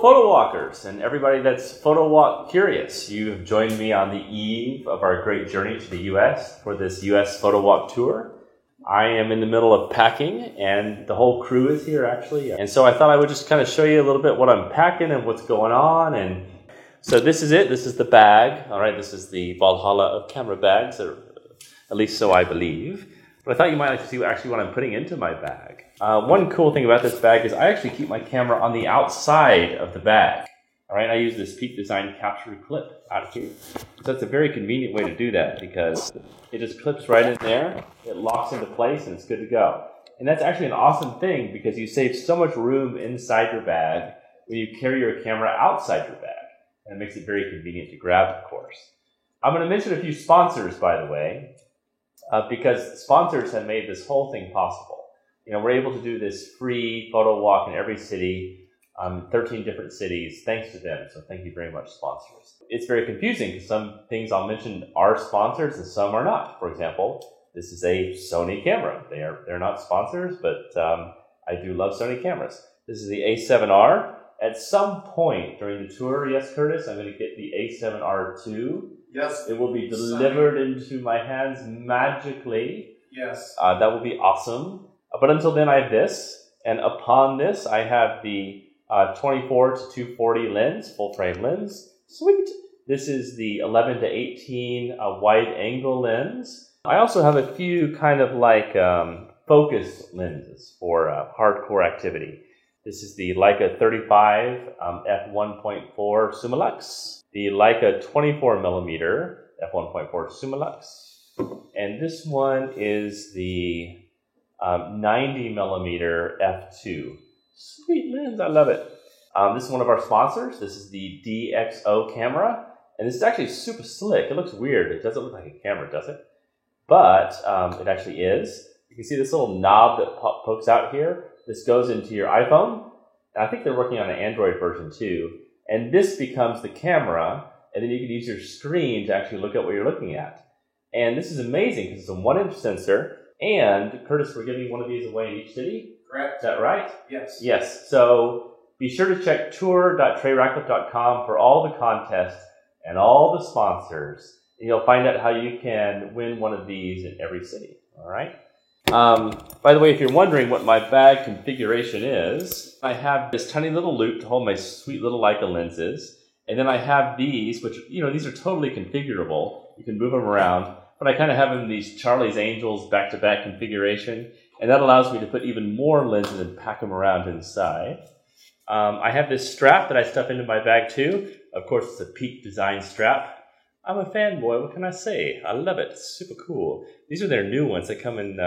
photo walkers and everybody that's photo walk curious. You have joined me on the eve of our great journey to the U.S. for this U.S. photo walk tour. I am in the middle of packing, and the whole crew is here, actually. And so I thought I would just kind of show you a little bit what I'm packing and what's going on. And so this is it. This is the bag. All right, this is the Valhalla of camera bags, or at least so I believe. But I thought you might like to see actually what I'm putting into my bag. One cool thing about this bag is I actually keep my camera on the outside of the bag. All right, I use this Peak Design capture clip out here. So that's a very convenient way to do that because it just clips right in there, it locks into place, and it's good to go. And that's actually an awesome thing because you save so much room inside your bag when you carry your camera outside your bag. And it makes it very convenient to grab, of course. I'm going to mention a few sponsors, by the way, because sponsors have made this whole thing possible. You know, we're able to do this free photo walk in every city, 13 different cities, thanks to them. So thank you very much, sponsors. It's very confusing because some things I'll mention are sponsors and some are not. For example, this is a Sony camera. They're not sponsors, but I do love Sony cameras. This is the A7R. At some point during the tour, yes, Curtis, I'm going to get the A7R II. Yes. It will be delivered into my hands magically. Yes. That will be awesome. But until then, I have this. And upon this, I have the 24 to 240 lens, full frame lens. Sweet. This is the 11 to 18 wide angle lens. I also have a few kind of like focus lenses for hardcore activity. This is the Leica 35 f1.4 Summilux, the Leica 24mm f1.4 Summilux, and this one is the 90mm f2. Sweet lens, I love it. This is one of our sponsors. This is the DxO camera, and this is actually super slick. It looks weird. It doesn't look like a camera, does it? But it actually is. You can see this little knob that pokes out here. This goes into your iPhone. I think they're working on an Android version too. And this becomes the camera, and then you can use your screen to actually look at what you're looking at. And this is amazing because it's a 1-inch sensor. And Curtis, we're giving one of these away in each city. Correct. Is that right? Yes. Yes. So be sure to check tour.treyratcliffe.com for all the contests and all the sponsors. And you'll find out how you can win one of these in every city. All right? By the way, if you're wondering what my bag configuration is, I have this tiny little loop to hold my sweet little Leica lenses. And then I have these, which, you know, these are totally configurable. You can move them around. But I kind of have them in these Charlie's Angels back-to-back configuration. And that allows me to put even more lenses and pack them around inside. I have this strap that I stuff into my bag too. Of course, it's a Peak Design strap. I'm a fanboy, what can I say? I love it, it's super cool. These are their new ones. They come in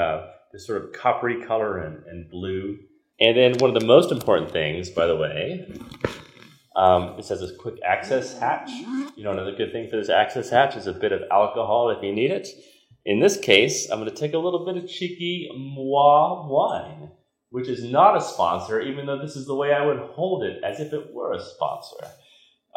this sort of coppery color and blue. And then one of the most important things, by the way, it says this quick access hatch. You know, another good thing for this access hatch is a bit of alcohol if you need it. In this case, I'm going to take a little bit of cheeky Moi wine, which is not a sponsor, even though this is the way I would hold it as if it were a sponsor.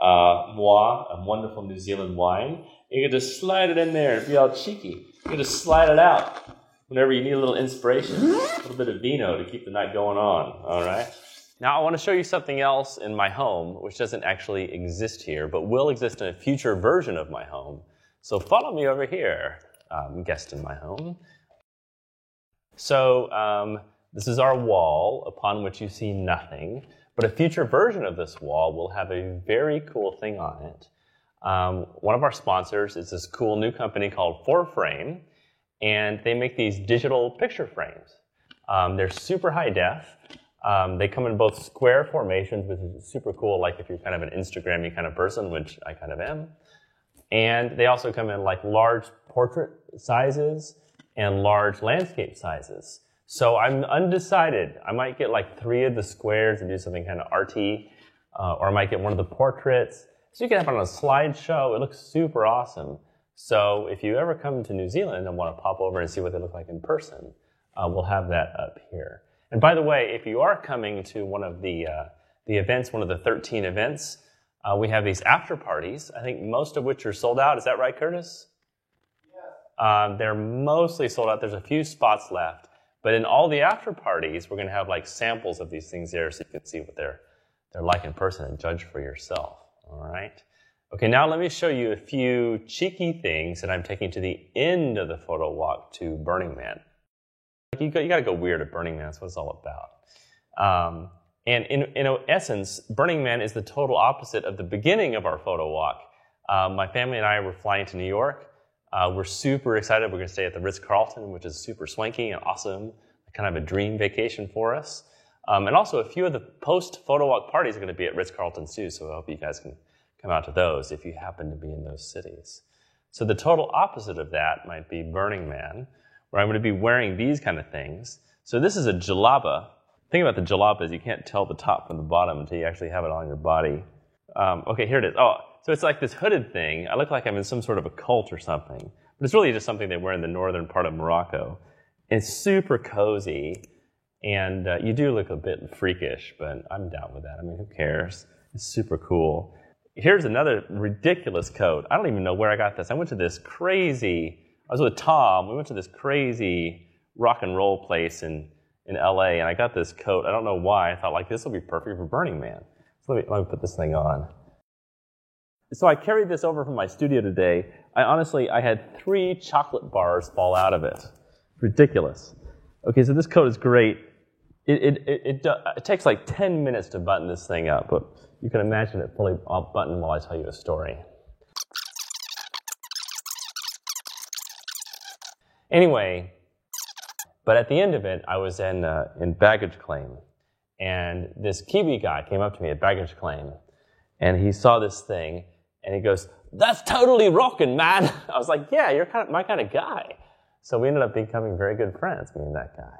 Moi, a wonderful New Zealand wine. You can just slide it in there and be all cheeky. You can just slide it out whenever you need a little inspiration, a little bit of vino to keep the night going on, all right? Now I want to show you something else in my home, which doesn't actually exist here, but will exist in a future version of my home. So follow me over here, guest in my home. So this is our wall upon which you see nothing. But a future version of this wall will have a very cool thing on it. One of our sponsors is this cool new company called 4Frame, and they make these digital picture frames. They're super high def. They come in both square formations, which is super cool, like if you're kind of an Instagram-y kind of person, which I kind of am. And they also come in like large portrait sizes and large landscape sizes. So I'm undecided. I might get like 3 of the squares and do something kind of arty, or I might get one of the portraits. So you can have it on a slideshow. It looks super awesome. So if you ever come to New Zealand and want to pop over and see what they look like in person, we'll have that up here. And by the way, if you are coming to one of the events, one of the 13 events, we have these after parties, I think most of which are sold out. Is that right, Curtis? Yeah. They're mostly sold out. There's a few spots left. But in all the after parties, we're going to have like samples of these things there so you can see what they're like in person and judge for yourself. All right? Okay, now let me show you a few cheeky things that I'm taking to the end of the photo walk to Burning Man. You got to go weird at Burning Man. That's what it's all about. And in essence, Burning Man is the total opposite of the beginning of our photo walk. My family and I were flying to New York. We're super excited. We're going to stay at the Ritz-Carlton, which is super swanky and awesome, kind of a dream vacation for us. And also, a few of the post-photo walk parties are going to be at Ritz-Carlton too, so I hope you guys can come out to those if you happen to be in those cities. So the total opposite of that might be Burning Man, where I'm going to be wearing these kind of things. So this is a jalaba. The thing about the jalaba is you can't tell the top from the bottom until you actually have it on your body. Okay, here it is. Oh, so it's like this hooded thing. I look like I'm in some sort of a cult or something. But it's really just something they wear in the northern part of Morocco. It's super cozy. And you do look a bit freakish, but I'm down with that. I mean, who cares? It's super cool. Here's another ridiculous coat. I don't even know where I got this. I was with Tom. We went to this crazy rock and roll place in LA, and I got this coat. I don't know why. I thought, like, this will be perfect for Burning Man. So let me put this thing on. So I carried this over from my studio today. I had 3 chocolate bars fall out of it. Ridiculous. Okay, so this coat is great. It takes like 10 minutes to button this thing up, but you can imagine it fully buttoned while I tell you a story. Anyway, but at the end of it, I was in baggage claim, and this Kiwi guy came up to me at baggage claim, and he saw this thing, and he goes, "That's totally rockin', man." I was like, "Yeah, you're my kind of guy." So we ended up becoming very good friends, me and that guy.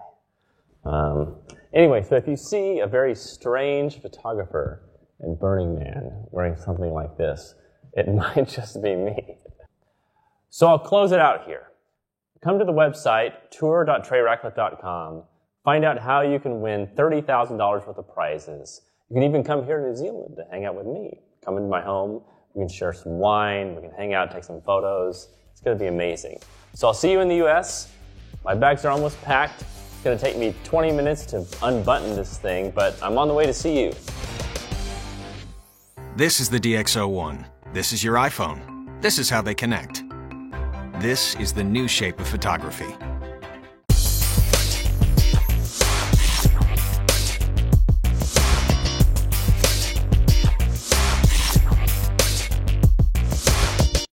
Anyway, so if you see a very strange photographer in Burning Man wearing something like this, it might just be me. So I'll close it out here. Come to the website, tour.treyratcliffe.com. Find out how you can win $30,000 worth of prizes. You can even come here to New Zealand to hang out with me. Come into my home. We can share some wine. We can hang out, take some photos. It's going to be amazing. So I'll see you in the U.S. My bags are almost packed. It's going to take me 20 minutes to unbutton this thing, but I'm on the way to see you. This is the DxO1. This is your iPhone. This is how they connect. This is the new shape of photography.